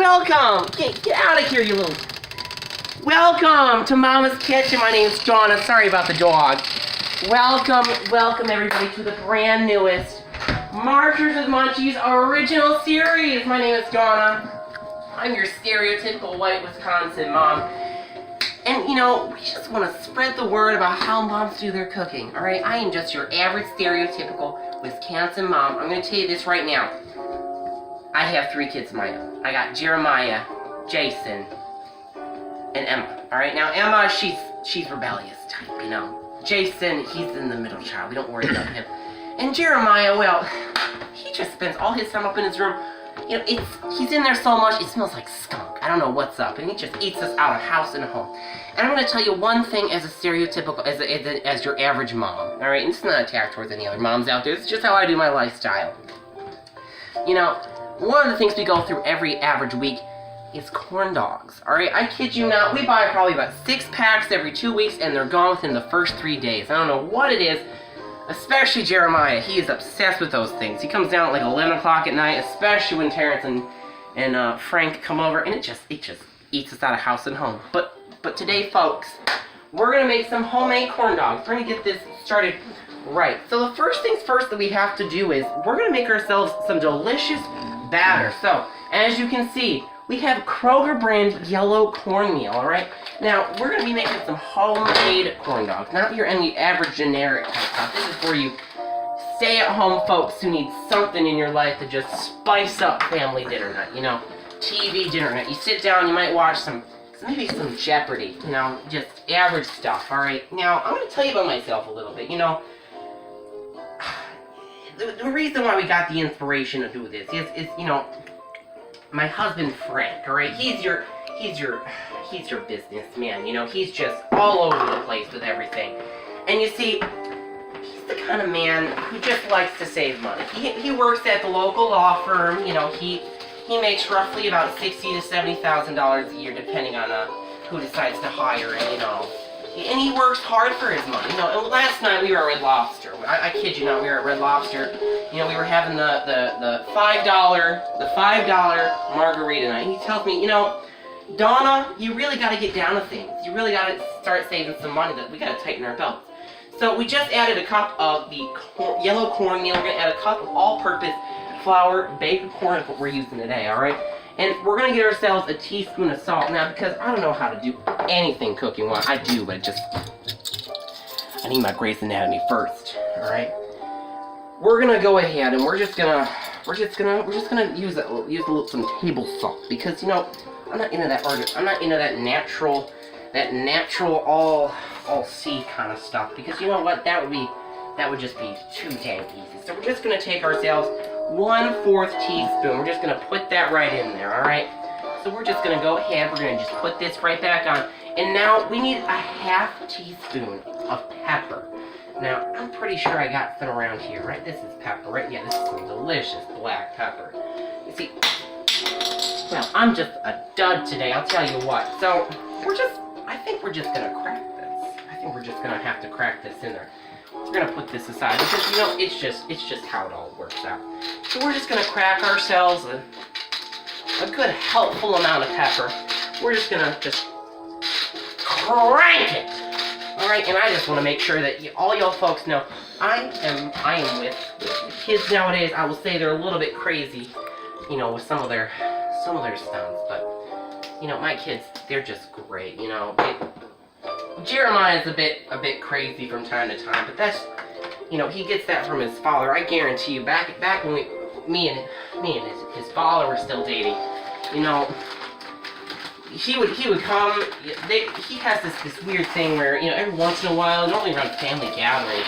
welcome! Get out of here, you little... Welcome to Mama's Kitchen. My name's Donna. Sorry about the dog. Welcome everybody to the brand newest Marchers with Munchies original series. My name is Donna. I'm your stereotypical white Wisconsin mom. And you know, we just want to spread the word about how moms do their cooking, alright? I am just your average stereotypical Wisconsin mom. I'm going to tell you this right now. I have 3 kids of my own. I got Jeremiah, Jason, and Emma. Alright, now Emma, she's rebellious type, you know. Jason, he's in the middle child. We don't worry about him. And Jeremiah, well, he just spends all his time up in his room. You know, he's in there so much, it smells like skunk. I don't know what's up. And he just eats us out of house and home. And I'm going to tell you one thing as a stereotypical, as your average mom. Alright, and it's not an attack towards any other moms out there. It's just how I do my lifestyle. You know, one of the things we go through every average week is corn dogs. Alright, I kid you not, we buy probably about 6 packs every 2 weeks and they're gone within the first 3 days. I don't know what it is, especially Jeremiah. He is obsessed with those things. He comes down at like 11 o'clock at night, especially when Terrence and Frank come over, and it just eats us out of house and home. But today, folks, we're going to make some homemade corn dogs. We're going to get this started right. So the first things first that we have to do is we're going to make ourselves some delicious batter. So, as you can see, we have Kroger brand yellow cornmeal, alright? Now, we're going to be making some homemade corn dogs, not your any average generic type stuff. This is for you stay-at-home folks who need something in your life to just spice up family dinner night, you know, TV dinner night. You sit down, you might watch maybe some Jeopardy, you know, just average stuff, alright? Now, I'm going to tell you about myself a little bit, you know. The reason why we got the inspiration to do this is you know, my husband Frank, alright? He's your businessman, you know? He's just all over the place with everything. And you see, he's the kind of man who just likes to save money. He works at the local law firm, you know, he makes roughly about $60,000 to $70,000 a year, depending on who decides to hire him, you know. And he works hard for his money, you know. And last night we were at Red Lobster. I kid you not, we were at Red Lobster. You know, we were having the $5 margarita night. And he tells me, you know, Donna, you really got to get down to things. You really got to start saving some money. That we got to tighten our belts. So we just added a cup of the yellow cornmeal. We're going to add a cup of all-purpose flour, baked corn is what we're using today, all right? And we're going to get ourselves a teaspoon of salt. Now, because I don't know how to do anything cooking. Well, I do, but I need my Grey's Anatomy first, all right? We're going to go ahead and we're just going to use some table salt, because, you know, I'm not into that natural all sea kind of stuff, because you know what? That would just be too dang easy. So we're just going to take ourselves 1/4 teaspoon. We're just going to put that right in there, alright? So we're just going to go ahead, we're going to just put this right back on. And now we need a 1/2 teaspoon of pepper. Now, I'm pretty sure I got some around here, right? This is pepper, right? Yeah, this is some delicious black pepper. You see, well, I'm just a dud today, I'll tell you what. So, I think we're just going to crack this. I think we're just going to have to crack this in there. We're going to put this aside because, you know, it's just how it all works out. So we're just going to crack ourselves a good helpful amount of pepper. We're just going to crank it. Alright, and I just want to make sure that all y'all folks know I am with kids nowadays. I will say they're a little bit crazy, you know, with some of their stunts, but you know, my kids, they're just great, you know. Jeremiah's a bit crazy from time to time, but that's, you know, he gets that from his father. I guarantee you, back when me and his father were still dating, you know, he would come. He has this weird thing where, you know, every once in a while, normally around family gatherings,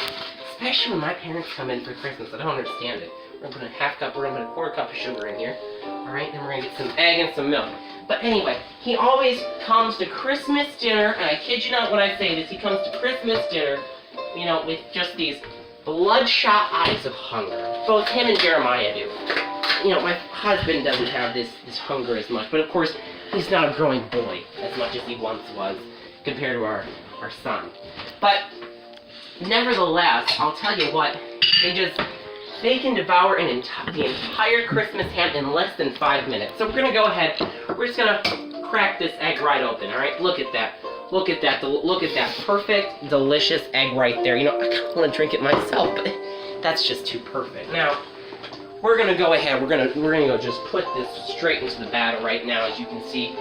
especially when my parents come in for Christmas, I don't understand it. We're gonna put a 1/4 cup of sugar in here. All right, then we're gonna get some egg and some milk. But anyway, he always comes to Christmas dinner, and I kid you not when I say this, he comes to Christmas dinner, you know, with just these bloodshot eyes of hunger. Both him and Jeremiah do. You know, my husband doesn't have this hunger as much, but of course, he's not a growing boy as much as he once was compared to our son. But nevertheless, I'll tell you what, they can devour the entire Christmas ham in less than 5 minutes. So we're gonna go ahead, we're just gonna crack this egg right open, alright? Look at that. Look at that. Look at that perfect, delicious egg right there. You know, I kinda wanna drink it myself, but that's just too perfect. Now, we're gonna go ahead, we're gonna go just put this straight into the batter right now, as you can see.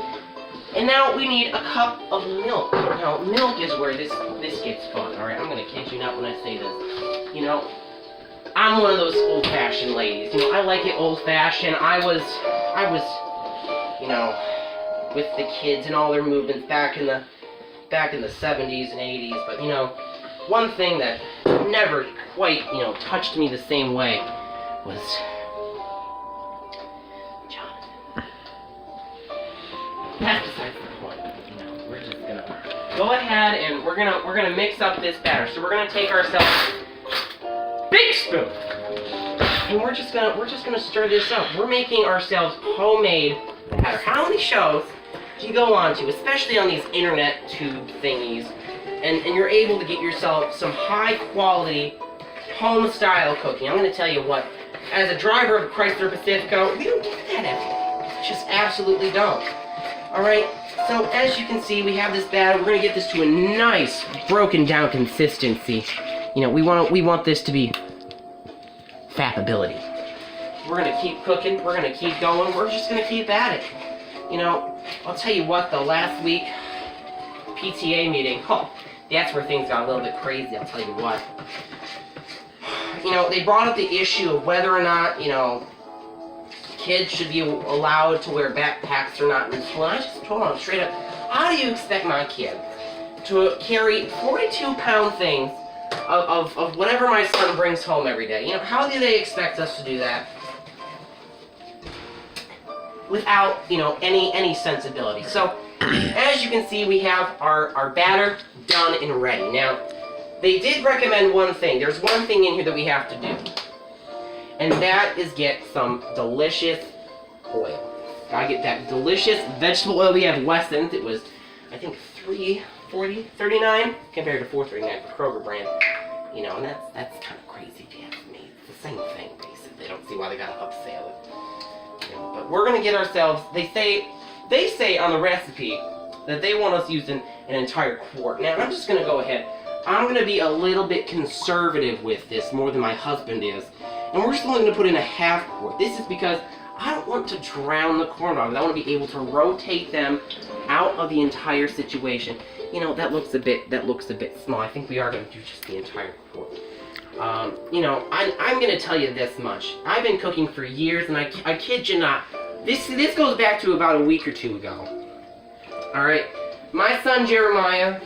And now we need a cup of milk. Now, milk is where this gets fun, alright? I'm gonna kid you not when I say this. You know, I'm one of those old-fashioned ladies. You know, I like it old-fashioned. I was, you know, with the kids and all their movements back in the 70s and 80s. But, you know, one thing that never quite, you know, touched me the same way was Jonathan. That's besides the point. You know, we're just gonna go ahead and we're gonna mix up this batter. So we're gonna take ourselves big spoon, and we're just gonna stir this up. We're making ourselves homemade batter. How many shows do you go on to, especially on these internet tube thingies, and you're able to get yourself some high quality home style cooking? I'm gonna tell you what, as a driver of a Chrysler Pacifica, we don't get that every day. Just absolutely don't. Alright, so as you can see, we have this batter. We're gonna get this to a nice broken down consistency. You know, we want this to be fappability. We're gonna keep cooking, we're gonna keep going, we're just gonna keep at it. You know, I'll tell you what, the last week PTA meeting, oh, that's where things got a little bit crazy, I'll tell you what. You know, they brought up the issue of whether or not, you know, kids should be allowed to wear backpacks or not in school. And I just told them straight up, how do you expect my kid to carry 42-pound things of whatever my son brings home every day? You know, how do they expect us to do that without, you know, any sensibility? So, as you can see, we have our batter done and ready. Now, they did recommend one thing. There's one thing in here that we have to do, and that is get some delicious oil. Gotta get that delicious vegetable oil. We have Weston's. It was, I think, $3.39 compared to $4.39 for Kroger brand. You know, and that's kind of crazy if you ask me. It's the same thing, basically. I don't see why they gotta upsell it. You know, but we're gonna get ourselves. They say on the recipe that they want us using an entire quart. Now, I'm just gonna go ahead. I'm going to be a little bit conservative with this, more than my husband is. And we're just only going to put in a half quart. This is because I don't want to drown the corn dogs. I want to be able to rotate them out of the entire situation. You know, that looks a bit small. I think we are going to do just the entire quart. You know, I'm going to tell you this much. I've been cooking for years, and I kid you not. This goes back to about a week or two ago. Alright? My son Jeremiah,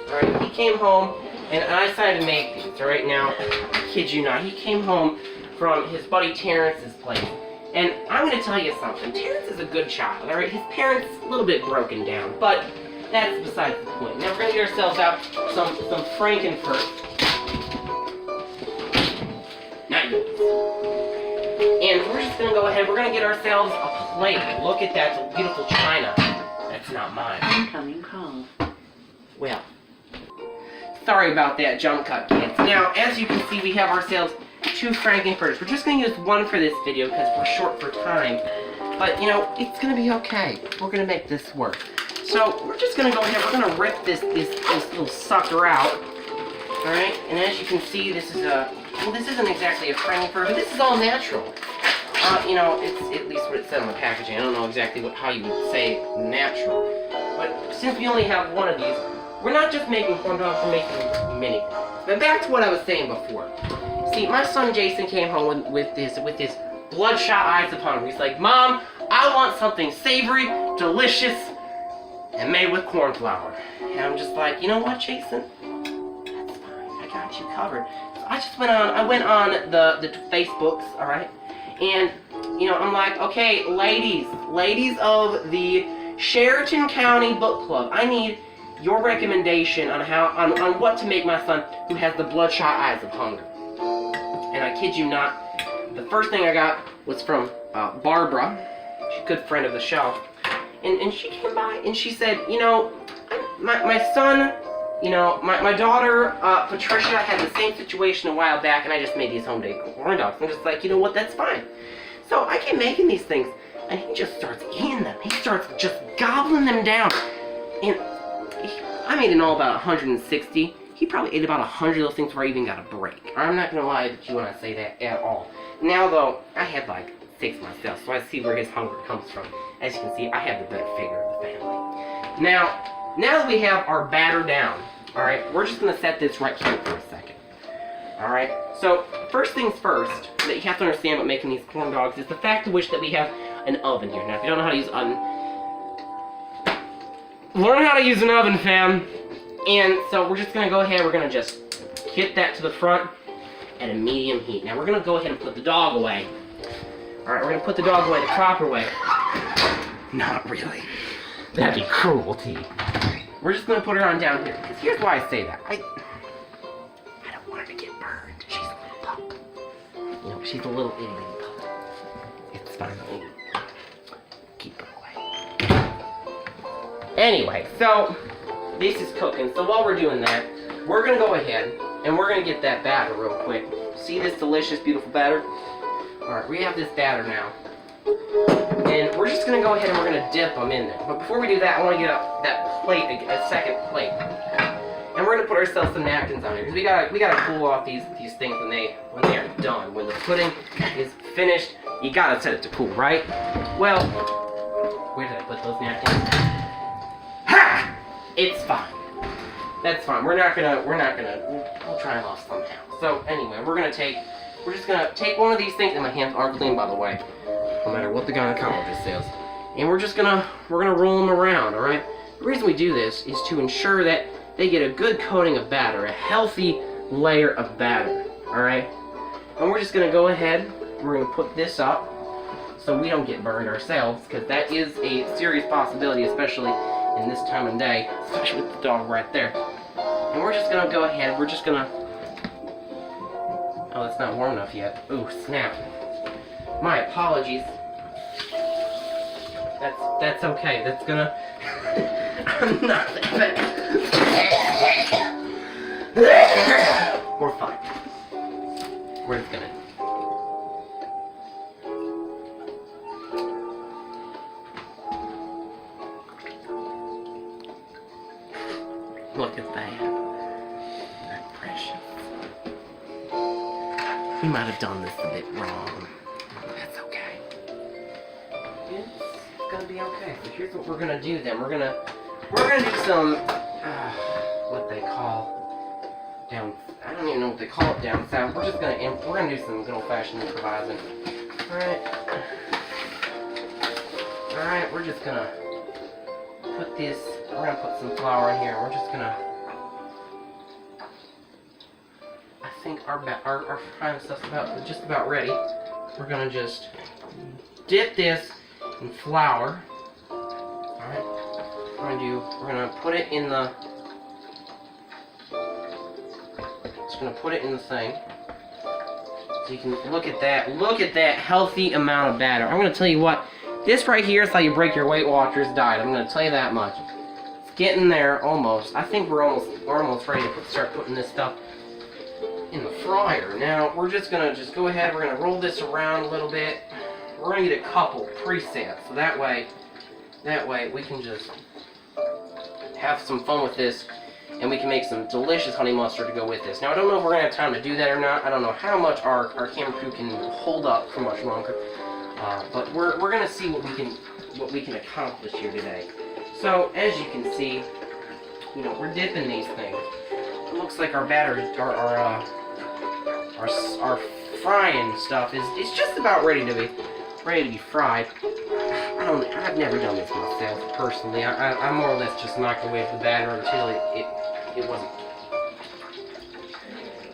alright, he came home. And I decided to make these, alright? Now, I kid you not, he came home from his buddy Terrence's place. And I'm going to tell you something. Terrence is a good child, alright? His parents, a little bit broken down, but that's besides the point. Now, we're going to get ourselves out some Frankenfurt. Not yours. And we're just going to go ahead, we're going to get ourselves a plate. Look at that beautiful china. That's not mine. Incoming call. Well, sorry about that, jump cut, kids. Now, as you can see, we have ourselves 2 Frankenfurters. We're just going to use one for this video because we're short for time. But, you know, it's going to be okay. We're going to make this work. So, we're just going to go ahead. We're going to rip this little sucker out. Alright? And as you can see, this is well, this isn't exactly a Frankenfurter, but this is all natural. You know, it's at least what it said on the packaging. I don't know exactly how you would say natural. But since we only have one of these, we're not just making corn dogs, we're making mini corn dogs. But back to what I was saying before. See, my son Jason came home with this bloodshot eyes upon him. He's like, Mom, I want something savory, delicious, and made with corn flour. And I'm just like, you know what, Jason? That's fine. I got you covered. So I went on the Facebooks, alright? And, you know, I'm like, okay, ladies of the Sheraton County Book Club, I need your recommendation on what to make my son who has the bloodshot eyes of hunger. And I kid you not, the first thing I got was from Barbara. She's a good friend of the show. And she came by and she said, you know, my son You know, my daughter, Patricia, had the same situation a while back, and I just made these homemade corn dogs. I'm just like, you know what, that's fine. So I keep making these things, and he just starts eating them. He starts just gobbling them down. And I made in all about 160. He probably ate about 100 of those things before I even got a break. I'm not going to lie to you when I say that at all. Now, though, I had like 6 myself, so I see where his hunger comes from. As you can see, I have the better figure of the family. Now that we have our batter down, alright, we're just going to set this right here for a second. Alright, so first things first that you have to understand about making these corn dogs is the fact of which that we have an oven here. Now, if you don't know how to use an oven, learn how to use an oven, fam. And so we're just going to go ahead, we're going to just hit that to the front at a medium heat. Now we're going to go ahead and put the dog away. Alright, we're going to put the dog away the proper way. Not really. That'd be cruelty. We're just going to put her on down here. Because here's why I say that. I don't want her to get burned. She's a little pup. You know, she's a little itty bitty pup. It's fine. Keep her away. Anyway, so this is cooking. So while we're doing that, we're going to go ahead and we're going to get that batter real quick. See this delicious, beautiful batter? Alright, we have this batter now. And we're just going to go ahead and we're going to dip them in there. But before we do that, I want to get that plate, a second plate. And we're going to put ourselves some napkins on here. Because we gotta cool off these things when they are done. When the pudding is finished, you got to set it to cool, right? Well, where did I put those napkins? Ha! It's fine. That's fine. We'll try them off somehow. So anyway, we're just gonna take one of these things, and my hands aren't clean, by the way, no matter what the gynecologist says. And we're gonna roll them around, all right? The reason we do this is to ensure that they get a good coating of batter, a healthy layer of batter, all right? And we're just gonna go ahead. We're gonna put this up so we don't get burned ourselves, because that is a serious possibility, especially in this time of day, especially with the dog right there. And we're just gonna go ahead. We're just gonna. Oh, it's not warm enough yet. Ooh, snap. My apologies. That's okay. That's gonna. I'm not We're fine. We're just gonna. Look at that. That's precious. We might have done this a bit wrong. That's okay. It's gonna be okay. So here's what we're gonna do then. We're gonna do some what they call down. I don't even know what they call it down south. We're gonna do some good old-fashioned improvising. All right. We're just gonna put this. We're gonna put some flour in here. We're just gonna. I think our frying stuff's just about ready. We're gonna just dip this in flour. All right. We're gonna put it in the. Just gonna put it in the thing. So you can look at that. Look at that healthy amount of batter. I'm gonna tell you what. This right here is how you break your Weight Watchers diet. I'm gonna tell you that much. Getting there almost. I think we're almost ready to start putting this stuff in the fryer. Now we're just gonna go ahead. We're gonna roll this around a little bit. We're gonna get a couple presets, so that way we can just have some fun with this, and we can make some delicious honey mustard to go with this. Now I don't know if we're gonna have time to do that or not. I don't know how much our camera crew can hold up for much longer, but we're gonna see what we can accomplish here today. So, as you can see, you know, we're dipping these things. It looks like our batter, our frying stuff is just about ready to be fried. I've never done this myself personally. I more or less just microwave the batter until it wasn't.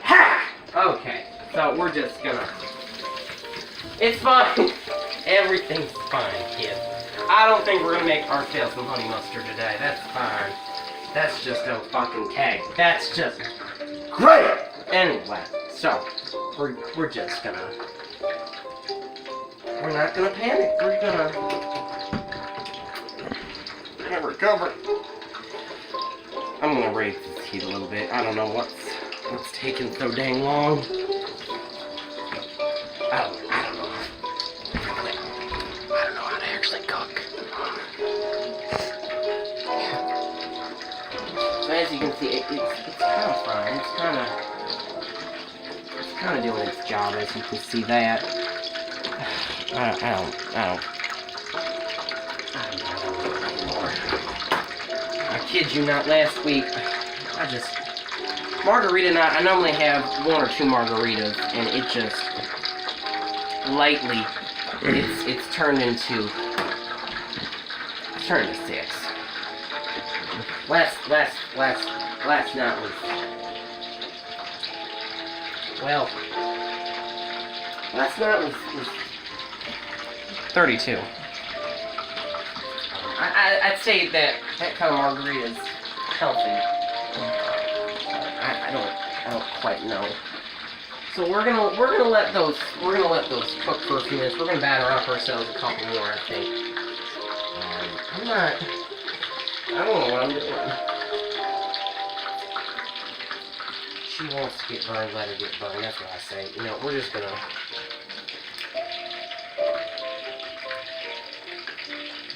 Ha! Okay, so we're just gonna. It's fine. Everything's fine, kids. I don't think we're gonna make ourselves some honey mustard today. That's fine. That's just a fucking keg. That's just great. Anyway, so we're just gonna. We're not gonna panic. We're gonna recover. I'm gonna raise this heat a little bit. I don't know what's taking so dang long. I don't know. I don't know how to actually cook. So as you can see, it's kind of fine. It's kind of doing its job, as you can see that. I don't know anymore. I kid you not, last week, margarita night, I normally have 1 or 2 margaritas, and it just, lately, it's turned into 6. Last night was, well, last night was 32. I'd say that kind of margarita is healthy. I don't quite know. So we're gonna let those cook for a few minutes. We're gonna batter up ourselves a couple more, I think. I don't know what I'm doing. She wants to get burned, let her get burned. That's what I say. You know, we're just gonna.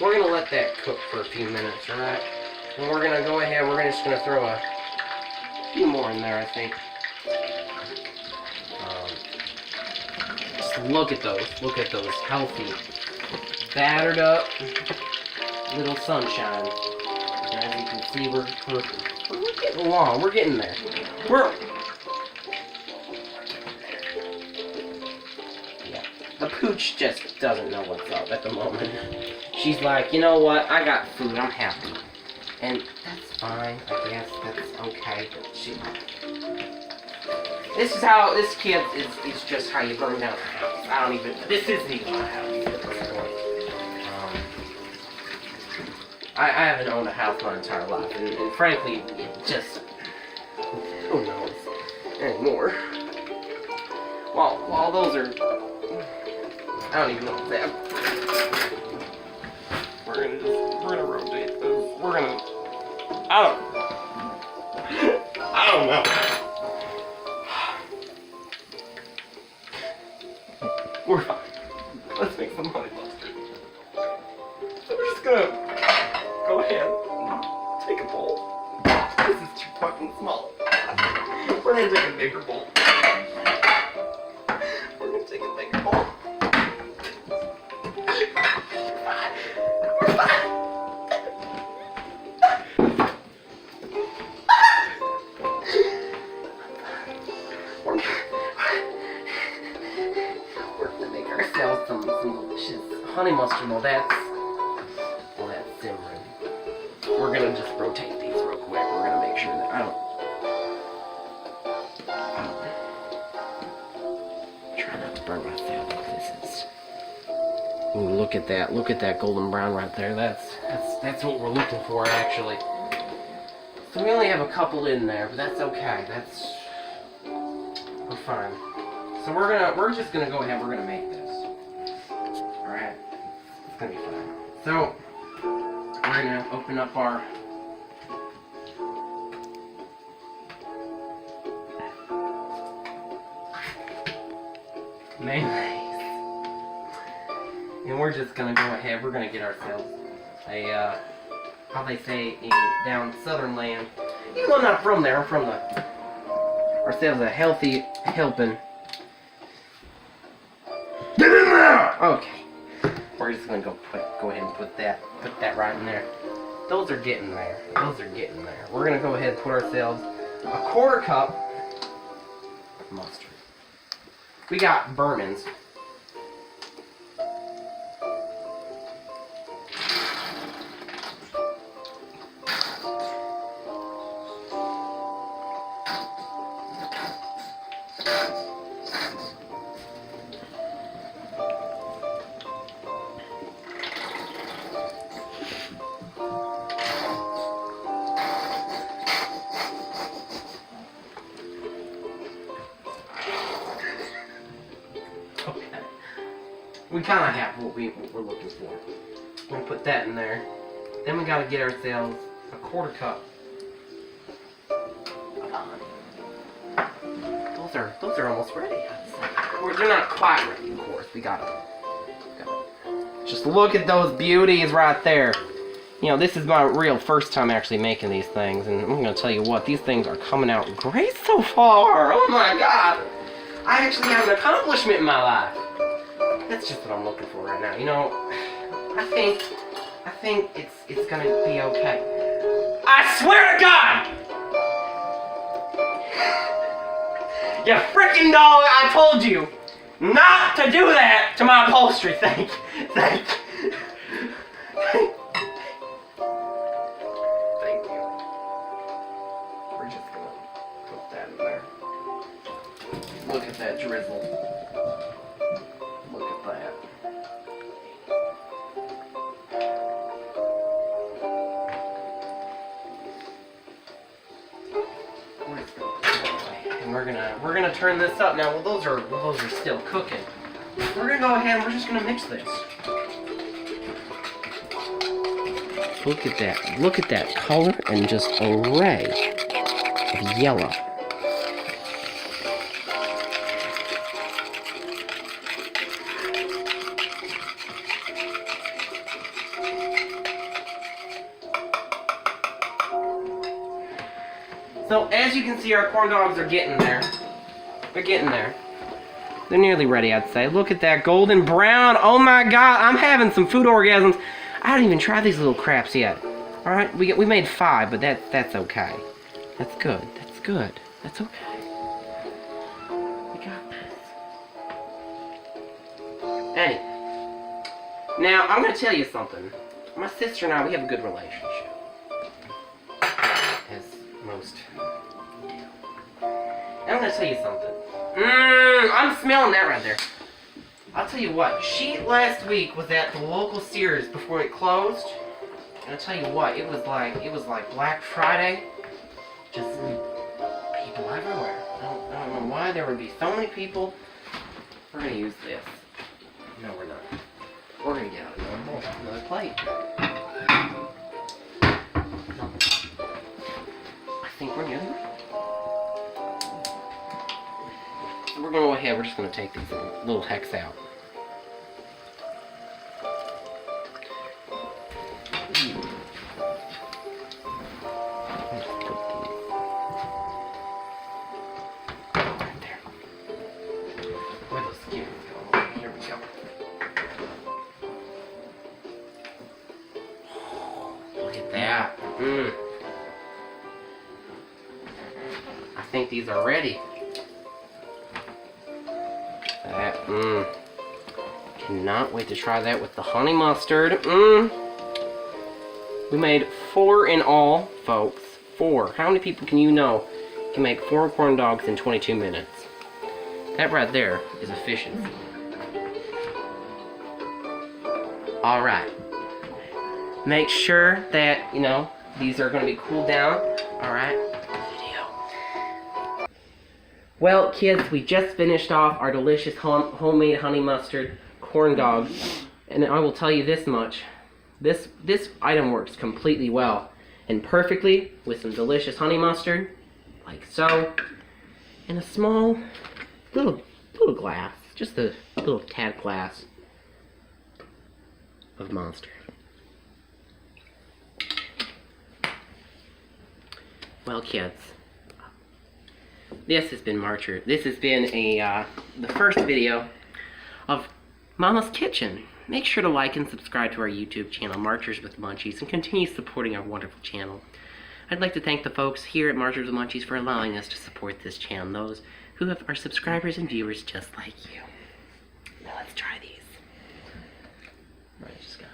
We're gonna let that cook for a few minutes, alright? And we're gonna go ahead, we're just gonna throw a few more in there, I think. Just look at those healthy, battered up little sunshine. And as you can see, we're getting along, we're getting there. Yeah, the pooch just doesn't know what's up at the moment. She's like, you know what, I got food, I'm happy. And that's fine, I guess, that's okay. This kid, it's just how you burn down a house. This isn't even my house at this point. I haven't owned a house my entire life, and frankly, it just, who knows anymore. While those are, I don't even know what that. We're gonna rotate this. I don't know. We're fine. Let's make some honey mustard. So we're just gonna go ahead and take a bowl. This is too fucking small. We're gonna take a bigger bowl. We're gonna take a bigger bowl. We're fine. We're gonna make ourselves some delicious honey mustard. Well, that's simmering. We're gonna just rotate these real quick. We're gonna make sure that I don't try not to burn myself. This is. Ooh, look at that! Look at that golden brown right there. That's what we're looking for, actually. So we only have a couple in there, but that's okay. We're fine. So we're just gonna go ahead. We're gonna make this. All right, it's gonna be fine. So we're gonna open up our mayonnaise, and we're just gonna go ahead. We're gonna get ourselves a how they say down southern land. Even though I'm not from there, I'm from ourselves a healthy helping. Get in there! Okay. We're just gonna go ahead and put that right in there. Those are getting there. We're gonna go ahead and put ourselves a 1/4 cup of mustard. We got Berman's. We kind of have what we're looking for. We're going to put that in there. Then we got to get ourselves a 1/4 cup those are almost ready. They're not quite ready, of course. We gotta just look at those beauties right there. You know, this is my real first time actually making these things, and I'm gonna tell you what, these things are coming out great so far. Oh my god, I actually have an accomplishment in my life. That's just what I'm looking for right now. You know, I think it's gonna be okay. I swear to God! You freaking dog! I told you not to do that to my upholstery. Thank you. We're just gonna put that in there. Look at that drizzle. Look at that. And we're gonna turn this up now. Well, those are still cooking. We're gonna go ahead and we're just gonna mix this. Look at that. Look at that color and just array of yellow. So as you can see, our corn dogs are getting there. They're getting there. They're nearly ready, I'd say. Look at that golden brown. Oh my god, I'm having some food orgasms. I haven't even tried these little craps yet. All right, we made 5, but that's okay. That's good. That's good. That's okay. We got this. Anyway, now I'm gonna tell you something. My sister and I, we have a good relationship. As most do. And I'm gonna tell you something. I'm smelling that right there. I'll tell you what, she last week was at the local Sears before it closed. And I'll tell you what, it was like Black Friday. Just people everywhere. I don't know why there would be so many people. We're gonna use this. No, we're not. We're gonna get out another plate. I think we're nearly ready. We're gonna go ahead, we're just gonna take these little hecks out. Right there. Where those skins go? Here we go. Look at that. I think these are ready. Cannot wait to try that with the honey mustard. We made 4 in all, folks. 4. How many people can you know can make 4 corn dogs in 22 minutes? That right there is efficiency. Alright. Make sure that, you know, these are going to be cooled down. Alright. Well, kids, we just finished off our delicious homemade honey mustard corn dog, and I will tell you this much: this item works completely well and perfectly with some delicious honey mustard, like so, in a small little glass, just a little tad glass of Monster. Well, kids. This has been Marcher. This has been the first video of Mama's Kitchen. Make sure to like and subscribe to our YouTube channel, Marchers with Munchies, and continue supporting our wonderful channel. I'd like to thank the folks here at Marchers with Munchies for allowing us to support this channel, those who are subscribers and viewers just like you. Now let's try these. Right, just got it.